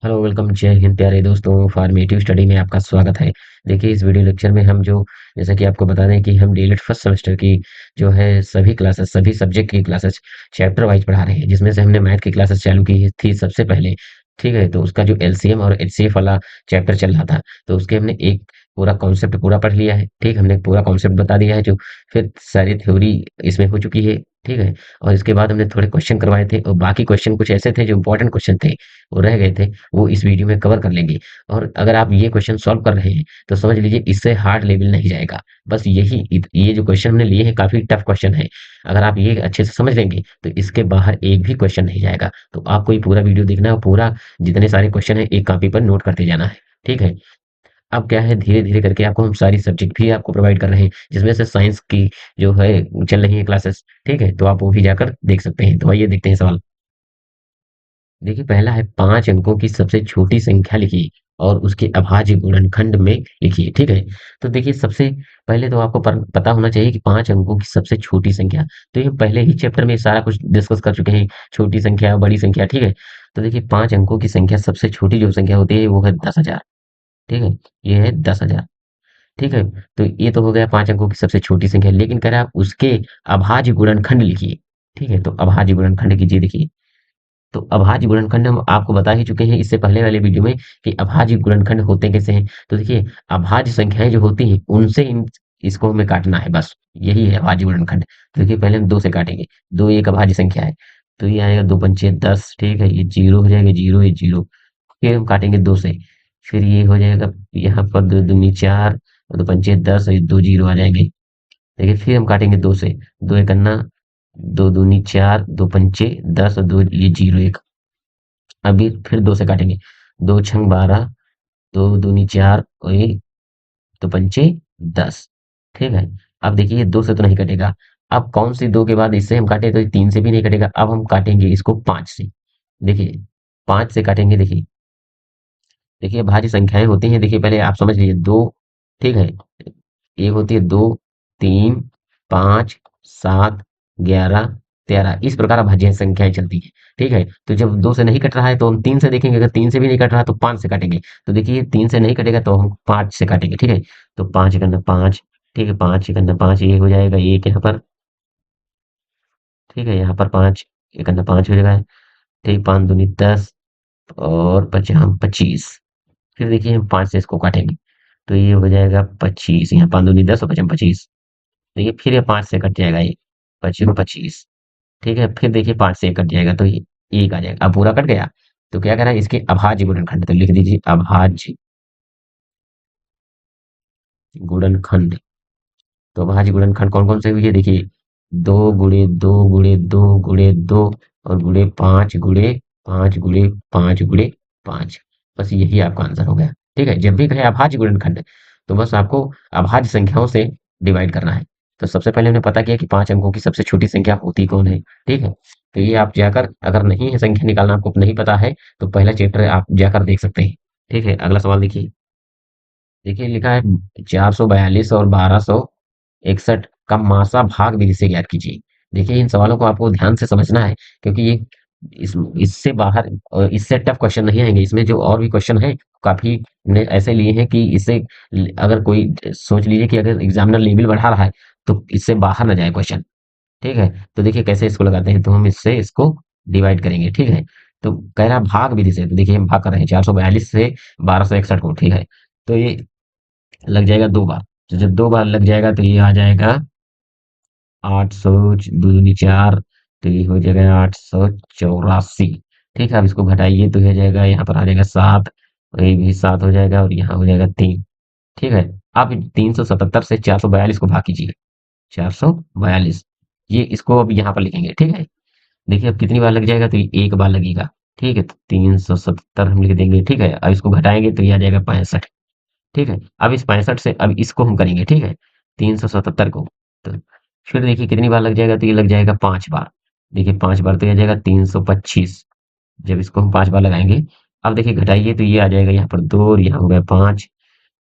Hello welcome जय हिंद प्यारे दोस्तों फॉर्मेटिव स्टडी में आपका स्वागत है। देखिए इस वीडियो लेक्चर में हम जो जैसा कि आपको बता दें कि हम डीएलएड फर्स्ट सेमेस्टर की जो है सभी क्लासेस सभी सब्जेक्ट की क्लासेस चैप्टर वाइज पढ़ा रहे हैं, जिसमें से हमने मैथ की क्लासेस चालू की थी सबसे पहले। ठीक है, तो उसका जो एलसीएम और एचसीएफ वाला चैप्टर चल रहा था, तो उसके हमने एक पूरा कॉन्सेप्ट पूरा पढ़ लिया है। ठीक, हमने पूरा कॉन्सेप्ट बता दिया है, जो फिर सारी थ्योरी इसमें हो चुकी है। ठीक है, और इसके बाद हमने थोड़े क्वेश्चन करवाए थे और बाकी क्वेश्चन कुछ ऐसे थे जो इंपॉर्टेंट क्वेश्चन थे, वो रह गए थे, वो इस वीडियो में कवर कर लेंगे। और अगर आप ये क्वेश्चन सॉल्व कर रहे हैं तो समझ लीजिए इससे हार्ड लेवल नहीं जाएगा। बस ये जो क्वेश्चन हमने लिए हैं काफी टफ क्वेश्चन है। अगर आप ये अच्छे से समझ लेंगे तो इसके बाहर एक भी क्वेश्चन नहीं जाएगा। तो आपको ये पूरा वीडियो देखना है और पूरा जितने सारे क्वेश्चन है एक कॉपी पर नोट करते जाना है। ठीक है, अब क्या है, धीरे धीरे करके आपको हम सारी सब्जेक्ट भी आपको प्रोवाइड कर रहे हैं, जिसमें से साइंस की जो है चल रही है क्लासेस। ठीक है, तो आप वो भी जाकर देख सकते हैं। तो आइए देखते हैं सवाल। देखिए पहला है 5 अंकों की सबसे छोटी संख्या लिखिए और उसके अभाज्य गुणनखंड में लिखिए। ठीक है, तो देखिए सबसे पहले तो आपको पता होना चाहिए कि 5 अंकों की सबसे छोटी संख्या। तो ये पहले ही चैप्टर में सारा कुछ डिस्कस कर चुके हैं, छोटी संख्या बड़ी संख्या। ठीक है, तो देखिए 5 अंकों की संख्या सबसे छोटी जो संख्या होती है वो है 10,000। ठीक है, ये है 10,000। ठीक है, तो ये तो हो गया 5 अंकों की सबसे छोटी संख्या, लेकिन कह रहा है आप उसके अभाज्य गुणनखंड लिखिए। ठीक है, तो अभाज्य गुणनखंड कीजिए। देखिए, तो अभाज्य गुणनखंड हम आपको बता ही चुके हैं इससे पहले वाले वीडियो में कि अभाज्य गुणनखंड होते कैसे हैं। तो देखिए अभाज्य संख्याएं जो होती हैं उनसे इसको हमें काटना है, बस यही है अभाज्य गुणनखंड। तो देखिए पहले हम 2 से काटेंगे। 2 एक अभाज्य संख्या है, तो ये आएगा 2 पंचे 10। ठीक है, ये जीरो हो जाएगा, जीरो ये जीरो। फिर हम काटेंगे 2 से, फिर ये हो जाएगा यहाँ पर 2 दूनी 4 और 2 पंचे 10 और ये 2 जीरो आ जाएंगे। देखिए फिर हम काटेंगे 2 से, 2 एक अन्ना, 2 दूनी 4, 2 पंचे 10 और 2 ये जीरो एक। अभी फिर 2 से काटेंगे, 2 छंग 12, 2 दूनी 4 और ये 2 पंचे 10। ठीक है, अब देखिए 2 से तो नहीं कटेगा। अब कौन सी 2 के बाद इससे हम काटे तो 3 से भी नहीं कटेगा। अब हम काटेंगे इसको 5 से। देखिए 5 से काटेंगे। देखिए देखिए भाज्य संख्याएं होती हैं, देखिए पहले आप समझ लीजिए 2। ठीक है, एक होती है 2, 3, 5, 7, 11, 13, इस प्रकार अभाज्य संख्याएं चलती हैं। ठीक है, तो जब 2 से नहीं कट रहा है तो हम 3 से देखेंगे, अगर 3 से भी नहीं कट रहा तो 5 से काटेंगे। तो देखिए 3 से नहीं कटेगा तो हम 5 से काटेंगे। ठीक है, तो 5 एक अंदर 5। ठीक है, 5 एक अंदर 5, ये हो जाएगा एक यहाँ पर। ठीक है, यहाँ पर 5 एक अंदर 5 हो जाएगा। ठीक, 5 दूनी 10 और पचाम 25। फिर देखिए हम 5 से इसको काटेंगे, तो ये हो जाएगा 25, यहाँ 5 दूनी 10 और पचम 25। देखिए फिर ये 5 से कट जाएगा, ये 25 25। ठीक है, फिर देखिए 5 से ये कट जाएगा तो ये 1 आ जाएगा। अब पूरा कट गया, तो क्या करें, इसके अभाज्य गुणनखंड, तो लिख दीजिए अभाज्य गुणनखंड। तो अभाज्य गुणनखंड कौन कौन से हुए देखिए, 2 गुणे 2 गुणे 2 गुणे 2 और गुणे 5 गुणे 5 गुणे 5 गुणे 5। बस यही आपका आंसर हो गया। ठीक है, जब भी कहे अभाज्य गुणनखंड तो बस आपको अभाज्य संख्याओं से डिवाइड करना है। तो सबसे पहले हमने पता किया कि 5 अंकों की सबसे छोटी संख्या होती कौन है। ठीक है, तो ये आप जाकर, अगर नहीं है संख्या निकालना आपको नहीं पता है, तो पहला चैप्टर आप जाकर देख सकते हैं। ठीक है, अगला सवाल देखिए। देखिए लिखा है 442 और 1261 का मासा भाग विधि से ज्ञात कीजिए। देखिए इन सवालों को आपको ध्यान से समझना है, क्योंकि ये इससे बाहर और इससे टफ क्वेश्चन नहीं आएंगे। इसमें जो और भी क्वेश्चन है काफी ने ऐसे लिए हैं कि इससे अगर कोई सोच लीजिए कि अगर एग्जामिनर लेवल बढ़ा रहा है तो इससे बाहर ना जाए क्वेश्चन। ठीक है, तो देखिए कैसे इसको लगाते हैं, तो हम इससे इसको डिवाइड करेंगे। ठीक है, तो कह रहा भाग विधि से, तो देखिए हम भाग कर रहे हैं 442 से 1261 को। ठीक है, तो ये लग जाएगा 2 बार। तो जब 2 बार लग जाएगा तो ये आ जाएगा 800 2 दूनी 4, तो ये हो जाएगा 884। ठीक है, अब इसको घटाइए तो ये हो जाएगा, यहाँ पर आ जाएगा 7 और ये भी 7 हो जाएगा और यहाँ हो जाएगा 3। ठीक है, अब 377 से 442 को भाग कीजिए। 442, ये इसको अब यहाँ पर लिखेंगे। ठीक है, देखिए अब कितनी बार लग जाएगा, तो ये एक बार लगेगा। ठीक है, तो 377 हम लिख देंगे। ठीक है, अब इसको घटाएंगे तो ये आ जाएगा 65। ठीक है, अब इस 65 से अब इसको हम करेंगे। ठीक है, 377 को, तो फिर देखिए कितनी बार लग जाएगा, तो ये लग जाएगा 5 बार। देखिए 5 बार तो ये आ जाएगा 325। जब इसको हम 5 बार लगाएंगे, अब देखिए घटाइए तो ये आ जाएगा यहाँ पर 2 और यहाँ हो गया 5।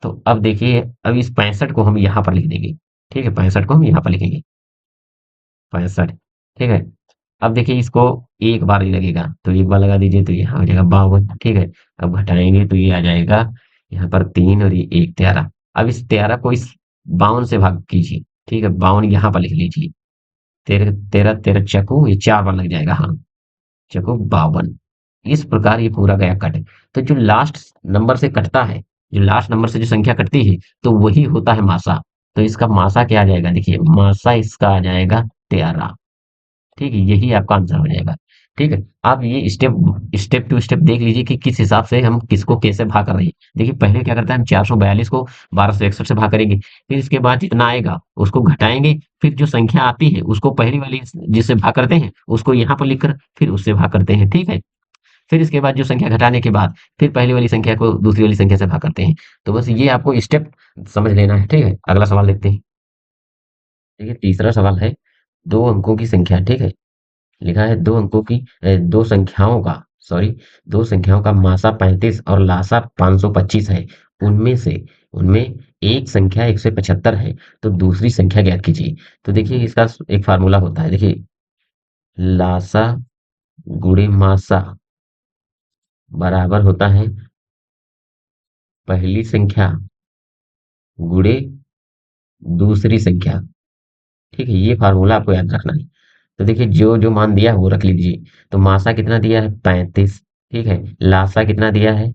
तो अब देखिए अब इस 65 को हम यहाँ पर लिख देंगे। ठीक है, 65 को हम यहाँ पर लिखेंगे, 65। ठीक है, अब देखिए इसको एक बार ही लगेगा, तो एक बार लगा दीजिए तो यहाँ हो जाएगा 52, ठीक है। अब घटाएंगे तो ये आ जाएगा यहाँ पर 3 और ये 1 13। अब इस 13 को इस 52 से भाग कीजिए, ठीक है। 52 यहाँ पर लिख लीजिए। 13 13 13 चकू, ये 4 बार लग जाएगा, हाँ। चौको 52। इस प्रकार ये पूरा गया कट। तो जो लास्ट नंबर से कटता है, जो लास्ट नंबर से जो संख्या कटती है, तो वही होता है मासा। तो इसका मासा क्या आ जाएगा, देखिए मासा इसका आ जाएगा 13। ठीक है, यही आपका आंसर हो जाएगा। ठीक है, आप ये स्टेप स्टेप टू स्टेप देख लीजिए कि किस हिसाब से हम किसको कैसे भाग कर रहे हैं। देखिए पहले क्या करते हैं, हम 442 को 1261 से भाग करेंगे, फिर इसके बाद जितना आएगा उसको घटाएंगे, फिर जो संख्या आती है उसको पहली वाली जिससे भाग करते हैं उसको यहाँ पर लिखकर फिर उससे भाग करते हैं, ठीक है। फिर इसके बाद जो संख्या घटाने के बाद फिर पहली वाली संख्या को दूसरी वाली संख्या से भाग करते हैं। तो बस ये आपको स्टेप समझ लेना है, ठीक है। अगला सवाल देखते हैं। देखिए तीसरा सवाल है, दो अंकों की संख्या, ठीक है। लिखा है दो अंकों की दो संख्याओं का, सॉरी, दो संख्याओं का मासा 35 और लासा 525 है। उनमें से उनमें एक संख्या 175 है, तो दूसरी संख्या ज्ञात कीजिए। तो देखिए इसका एक फार्मूला होता है, देखिए लासा गुणे मासा बराबर होता है पहली संख्या गुणे दूसरी संख्या, ठीक है। ये फार्मूला आपको याद रखना है। तो देखिए जो जो मान दिया है वो रख लीजिए। तो मासा कितना दिया है 35, ठीक है। लासा कितना दिया है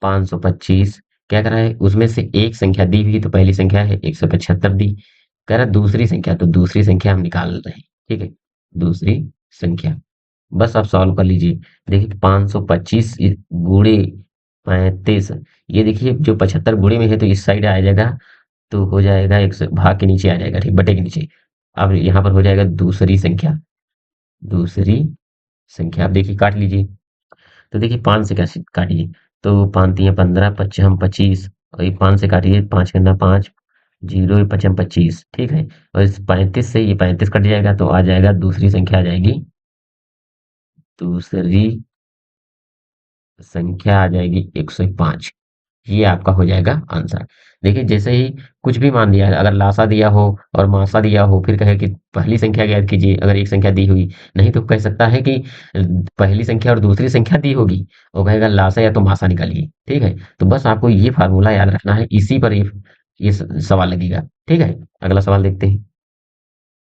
525। क्या करा है उसमें से एक संख्या दी हुई, तो पहली संख्या है 175 दी। कह रहा दूसरी संख्या, तो दूसरी संख्या हम निकाल रहे हैं, ठीक है। दूसरी संख्या बस आप सॉल्व कर लीजिए। देखिए 525 गुणे 35, ये देखिए जो 75 गुणे में है तो इस साइड आ जाएगा, तो हो जाएगा एक भाग के नीचे आ जाएगा, ठीक, बटे के नीचे। अब यहाँ पर हो जाएगा दूसरी संख्या, दूसरी संख्या आप देखिए काट लीजिए। तो देखिए 5 से कैसे काटिए, तो 5 तियाँ 15, पचम 25, और ये 5 से काटिए, 5 करना 5, 0 पचम 25, ठीक है। और इस 35 से ये 35 कट जाएगा, तो आ जाएगा दूसरी संख्या आ जाएगी, दूसरी संख्या आ जाएगी 105। ये आपका हो जाएगा आंसर। देखिए जैसे ही कुछ भी मान दिया है, अगर लासा दिया हो और मासा दिया हो, फिर कहे कि पहली संख्या ज्ञात कीजिए, अगर एक संख्या दी हुई, नहीं तो कह सकता है कि पहली संख्या और दूसरी संख्या दी होगी, वो कहेगा लासा या तो मासा निकालिए, ठीक है। तो बस आपको ये फार्मूला याद रखना है, इसी पर ये सवाल लगेगा, ठीक है। अगला सवाल देखते हैं।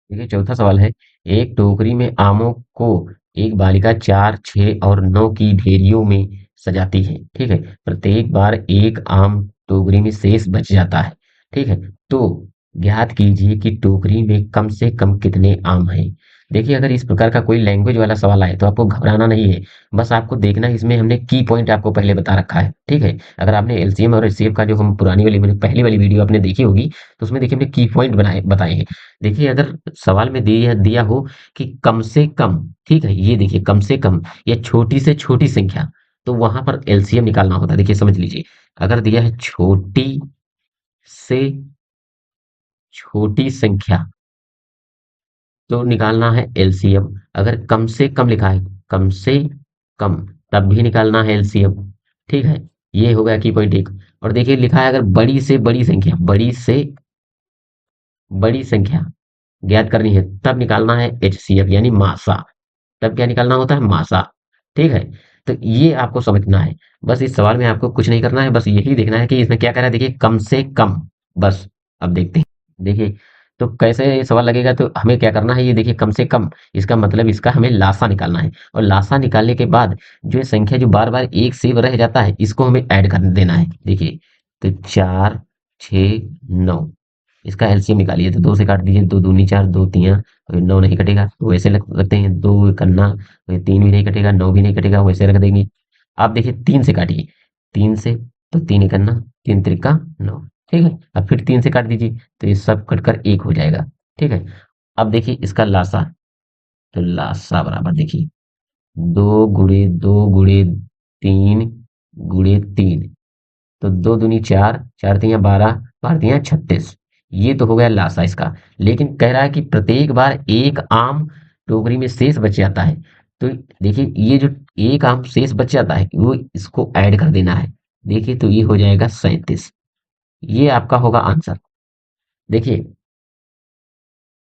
देखिए चौथा सवाल है, एक टोकरी में आमों को एक बालिका 4, 6 और 9 की ढेरियों में सजाती है, ठीक है। प्रत्येक बार एक आम टोकरी में शेष बच जाता है, ठीक है। तो ज्ञात कीजिए कि टोकरी में कम से कम कितने आम हैं। देखिए अगर इस प्रकार का कोई लैंग्वेज वाला सवाल आए तो आपको घबराना नहीं है, बस आपको देखना है, इसमें हमने की पॉइंट आपको पहले बता रखा है, ठीक है। अगर आपने एलसीएम और एचसीएफ का जो हम पुरानी वाली पहली वाली वीडियो आपने देखी होगी, तो उसमें देखिए हमने की पॉइंट बनाए बताए हैं। देखिए अगर सवाल में दिया दिया हो कि कम से कम, ठीक है, ये देखिए कम से कम या छोटी से छोटी संख्या, तो वहां पर एलसीएम निकालना होता है। देखिए समझ लीजिए, अगर दिया है छोटी से छोटी संख्या, तो निकालना है एलसीएम। अगर कम से कम लिखा है, कम से कम, तब भी निकालना है एलसीएम, ठीक है। ये हो गया की पॉइंट एक। और देखिए लिखा है अगर बड़ी से बड़ी संख्या, बड़ी से बड़ी संख्या ज्ञात करनी है, तब निकालना है एचसीएफ यानी मासा। तब क्या निकालना होता है, मासा, ठीक है। तो ये आपको समझना है। बस इस सवाल में आपको कुछ नहीं करना है, बस यही देखना है कि इसमें क्या कह रहा है, देखिए कम से कम, बस। अब देखते हैं। देखिए तो कैसे ये सवाल लगेगा, तो हमें क्या करना है, ये देखिए कम से कम, इसका मतलब इसका हमें लासा निकालना है, और लासा निकालने के बाद जो ये संख्या जो बार बार एक से रह जाता है, इसको हमें ऐड कर देना है। देखिए तो 4, 6, 9, इसका एलसीएम निकालिए, तो 2 से काट दीजिए, 2 दूनी 4, 2 तियाँ, 9 नहीं कटेगा, तो वैसे रखते हैं, 2 करना, 3 भी नहीं कटेगा, 9 भी नहीं कटेगा, वैसे रख देंगे। आप देखिए 3 से काटिए, 3 से, तो 3 करना, 3 त्रिका 9, ठीक है। अब फिर 3 से काट दीजिए, तो ये सब कटकर 1 हो जाएगा, ठीक है। अब देखिए इसका लासा, तो लासा बराबर देखिए 2 गुणे 2 गुणे 3 गुणे 3, तो 2 दूनी 4, 4 तियाँ 12, 12 तियाँ 36। ये तो हो गया लासा इसका। लेकिन कह रहा है कि प्रत्येक बार एक आम टोकरी में शेष बच जाता है। तो देखिए ये जो एक आम शेष बच जाता है, वो इसको ऐड कर देना है। देखिए तो ये हो जाएगा 37। ये आपका होगा आंसर। देखिए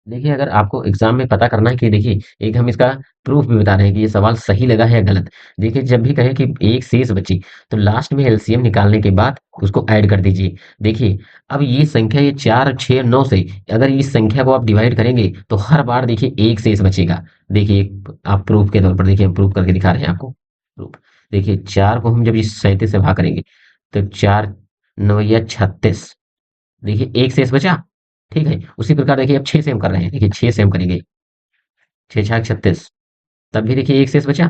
देखिए, अगर आपको एग्ज़ाम में पता करना है कि देखिए, एक हम इसका प्रूफ़ भी बता रहे हैं कि ये सवाल सही लगा है या गलत। देखिए, जब भी कहें कि एक शेष बची, तो लास्ट में एलसीएम निकालने के बाद उसको ऐड कर दीजिए। देखिए, अब ये संख्या ये 4, 6, 9 से अगर इस संख्या को आप डिवाइड करेंगे, तो हर बार देखिए एक शेष बचेगा। देखिए, आप प्रूफ़ के तौर पर देखिए हम प्रूफ़ करके दिखा रहे हैं आपको। प्रूफ़ देखिए 4 को हम जब इस 37 से भाग करेंगे, तो 4 9 36 देखिए एक शेष बचा, ठीक है? उसी प्रकार देखिए अब 6 से हम कर रहे हैं, देखिए 6 से हम करेंगे, 6 छाक 36 तब भी देखिए एक शेष बचा।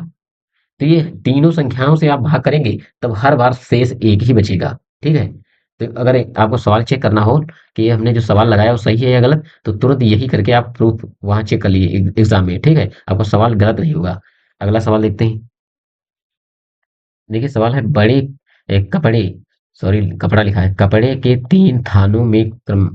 तो ये तीनों संख्याओं से आप भाग करेंगे, तब हर बार शेष एक ही बचेगा, ठीक है? तो अगर आपको सवाल चेक करना हो कि ये हमने जो सवाल लगाया वो सही है या गलत, तो तुरंत यही करके आप प्रूफ वहाँ चेक कर लीजिए एग्ज़ाम में, ठीक है? आपका सवाल गलत नहीं होगा। अगला सवाल देखते हैं। देखिए सवाल है कपड़े सॉरी कपड़ा लिखा है कपड़े के 3 थानों में क्रम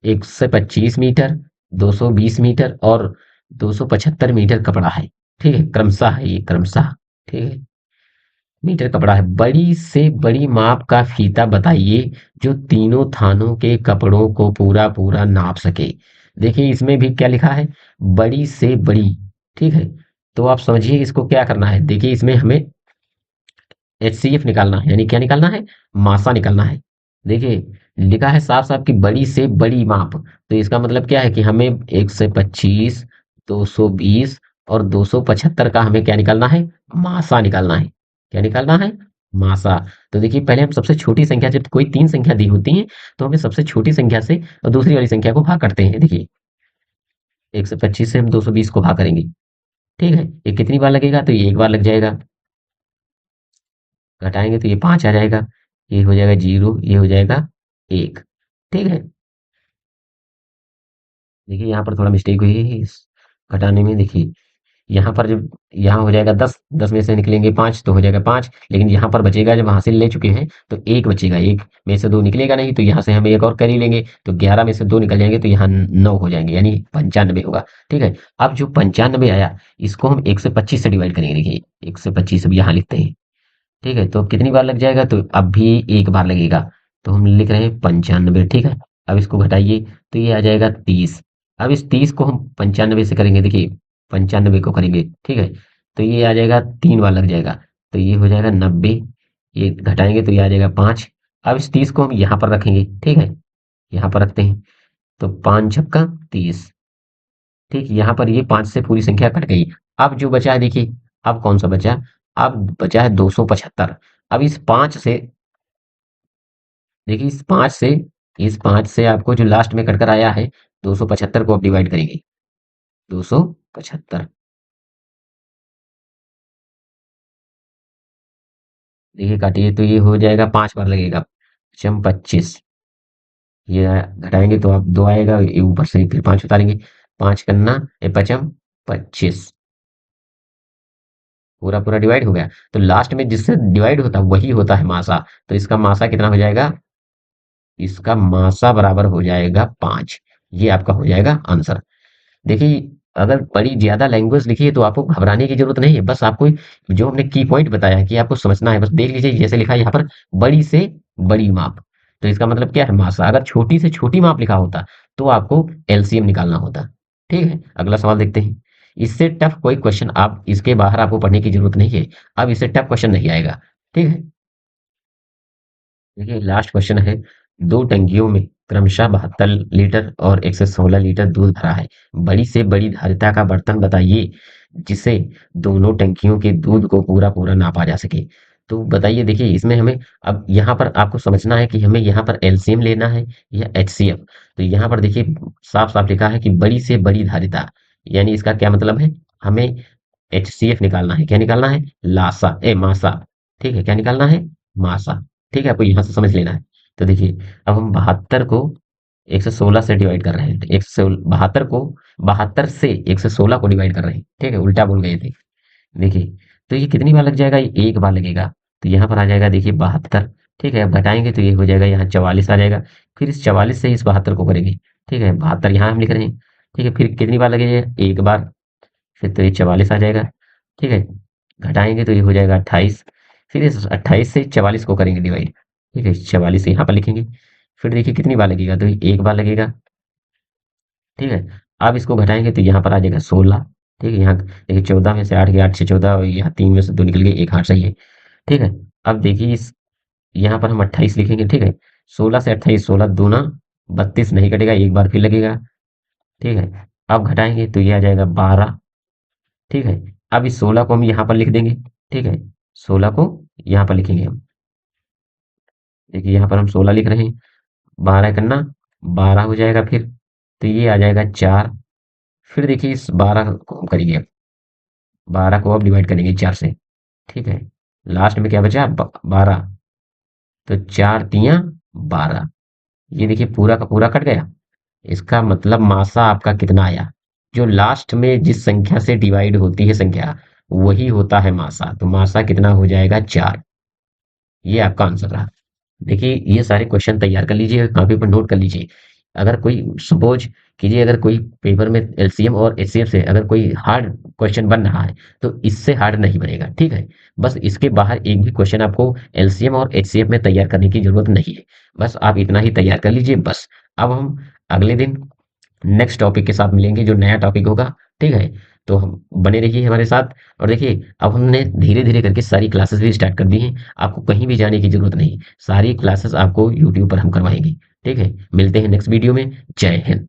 125 मीटर, 220 मीटर और 275 मीटर कपड़ा है। ठीक है? क्रमशः है ये क्रमशः। ठीक है? मीटर कपड़ा है। बड़ी से बड़ी माप का फीता बताइए जो तीनों थानों के कपड़ों को पूरा-पूरा नाप सके। देखिए इसमें भी क्या लिखा है? बड़ी से बड़ी। ठीक है? तो आप समझिए इसको क्या करना है। देखिए इसमें हमें एचसीएफ निकालना है यानी क्या निकालना है मासा निकालना है। देखिए लिखा है साफ साफ कि बड़ी से बड़ी माप तो इसका मतलब क्या है कि हमें 125 220 और 275 का हमें क्या निकालना है मासा निकालना है। क्या निकालना है मासा। तो देखिए पहले हम सबसे छोटी संख्या जब कोई तीन संख्या दी होती है तो हमें सबसे छोटी संख्या से और दूसरी वाली संख्या को भाग करते हैं। देखिए 125 से हम 220 को भाग करेंगे। ठीक है ये कितनी बार लगेगा तो ये एक बार लग जाएगा। घटाएँगे तो ये 5 आ जाएगा, ये हो जाएगा 0, ये हो जाएगा 1, ठीक है? देखिए यहाँ पर थोड़ा मिस्टेक हुई है इस घटाने में देखिए, यहाँ पर जब यहाँ हो जाएगा 10, 10 में से निकलेंगे 5 तो हो जाएगा 5 लेकिन यहाँ पर बचेगा जब हासिल ले चुके हैं तो 1 बचेगा, 1 में से 2 निकलेगा नहीं तो यहाँ से हम 1 और कर ही लेंगे, तो 11 में से 2 निकल जाएँगे तो यहाँ 9 हो जाएँगे यानी 95 होगा, ठीक है? अब जो 95 आया, इसको हम 1 से 25 से डिवाइड करेंगे देखिए, 1 से 25 अब यहाँ लिखते हैं। ठीक है तो अब कितनी बार लग जाएगा तो अब भी एक बार लगेगा तो हम लिख रहे हैं 95 ठीक है। अब इसको घटाइए तो ये आ जाएगा 30। अब इस 30 को हम 95 से करेंगे देखिए 95 को करेंगे ठीक है तो ये आ जाएगा 3 बार लग जाएगा तो ये हो जाएगा 90। ये घटाएंगे तो ये आ जाएगा 5। अब इस 30 को हम यहाँ पर रखेंगे ठीक है यहाँ पर रखते हैं तो 5 छक्का 30। ठीक यहाँ पर ये 5 से पूरी संख्या कट गई। अब जो बचा है देखिए अब कौन सा बचा। अब बचा है 275। अब इस 5 से देखिए इस 5 से आपको जो लास्ट में कटकर आया है 275 को आप डिवाइड करेंगे 275 देखिए काटिए तो ये हो जाएगा 5 बार लगेगा पचम 25। ये घटाएंगे तो आप 2 आएगा ये ऊपर से फिर 5 उतारेंगे 5 करना पचम 25 पूरा पूरा डिवाइड हो गया। तो लास्ट में जिससे डिवाइड होता है वही होता है मासा तो इसका मासा कितना हो जाएगा इसका मासा बराबर हो जाएगा 5। ये आपका हो जाएगा आंसर। देखिए अगर बड़ी ज्यादा लैंग्वेज लिखी है तो आपको घबराने की जरूरत नहीं है बस आपको जो हमने की पॉइंट बताया है कि आपको समझना है बस देख लीजिए जैसे लिखा है यहाँ पर बड़ी से बड़ी माप तो इसका मतलब क्या है मासा। अगर छोटी से छोटी माप लिखा होता तो आपको एलसीएम निकालना होता। ठीक है अगला सवाल देखते हैं। इससे टफ कोई क्वेश्चन आप इसके बाहर आपको पढ़ने की जरूरत नहीं है। अब इससे टफ क्वेश्चन नहीं आएगा। ठीक है देखिए लास्ट क्वेश्चन है। दो टंकियों में क्रमशः 72 लीटर और 116 लीटर दूध भरा है। बड़ी से बड़ी धारिता का बर्तन बताइए जिसे दोनों टंकियों के दूध को पूरा पूरा नापा जा सके। तो बताइए देखिए इसमें हमें अब यहाँ पर आपको समझना है कि हमें यहाँ पर एलसीएम लेना है या एचसीएफ। तो यहाँ पर देखिए साफ साफ लिखा है कि बड़ी से बड़ी धारिता यानी इसका क्या मतलब है हमें एचसीएफ निकालना है। क्या निकालना है मासा। ठीक है क्या निकालना है मासा। ठीक है आपको यहाँ से समझ लेना है। तो देखिए अब हम 72 को 116 से डिवाइड कर रहे हैं। 172 को 72 से 116 को डिवाइड कर रहे हैं। ठीक है उल्टा बोल गए थे। देखिए तो ये कितनी बार लग जाएगा ये एक बार लगेगा। तो यहाँ पर आ जाएगा देखिए 72। ठीक है अब घटाएंगे तो ये हो जाएगा यहाँ 44 आ जाएगा। फिर इस 44 से इस 72 को करेंगे। ठीक है 72 यहाँ हम लिख रहे हैं। ठीक है फिर कितनी बार लगेगा एक बार। फिर तो ये 44 आ जाएगा। ठीक है घटाएंगे तो ये हो जाएगा 28। फिर इस 28 से 44 को करेंगे डिवाइड। ठीक है 44 यहाँ पर लिखेंगे। फिर देखिए कितनी बार लगेगा तो ये एक बार लगेगा। ठीक है अब इसको घटाएंगे तो यहाँ पर आ जाएगा 16। ठीक है, यहाँ देखिए 14 में से 8 गया, 8 से 14, और यहाँ 3 में से 2 निकल गए, एक हाथ सही है। ठीक है, अब देखिए इस यहाँ पर हम 28 लिखेंगे। ठीक है, 16 से 28, 16 दूना 32, नहीं कटेगा, एक बार फिर लगेगा। ठीक है, अब घटाएंगे तो ये आ जाएगा 12। ठीक है, अब इस 16 को हम यहाँ पर लिख देंगे। ठीक है, 16 को यहाँ पर लिखेंगे हम। देखिए यहाँ पर हम 16 लिख रहे हैं, 12 करना 12 हो जाएगा फिर, तो ये आ जाएगा 4। फिर देखिए इस 12 को हम करेंगे अब, 12 को अब डिवाइड करेंगे 4 से। ठीक है, लास्ट में क्या बचा, 12, तो 4 तियां 12। ये देखिए पूरा का पूरा कट गया। इसका मतलब मासा आपका कितना आया, जो लास्ट में जिस संख्या से डिवाइड होती है संख्या, वही होता है मासा। तो मासा कितना हो जाएगा, 4। ये आपका आंसर रहा। देखिए ये सारे क्वेश्चन तैयार कर लीजिए, कॉपी पर नोट कर लीजिए। अगर कोई सपोज कीजिए, अगर कोई पेपर में एलसीएम और एचसीएफ से अगर कोई हार्ड क्वेश्चन बन रहा है, तो इससे हार्ड नहीं बनेगा। ठीक है, बस इसके बाहर एक भी क्वेश्चन आपको एलसीएम और एचसीएफ में तैयार करने की जरूरत नहीं है। बस आप इतना ही तैयार कर लीजिए बस। अब हम अगले दिन नेक्स्ट टॉपिक के साथ मिलेंगे, जो नया टॉपिक होगा। ठीक है, तो हम बने रहिए हमारे साथ। और देखिए अब हमने धीरे धीरे करके सारी क्लासेस भी स्टार्ट कर दी हैं, आपको कहीं भी जाने की जरूरत नहीं, सारी क्लासेस आपको यूट्यूब पर हम करवाएंगे। ठीक है, मिलते हैं नेक्स्ट वीडियो में। जय हिंद।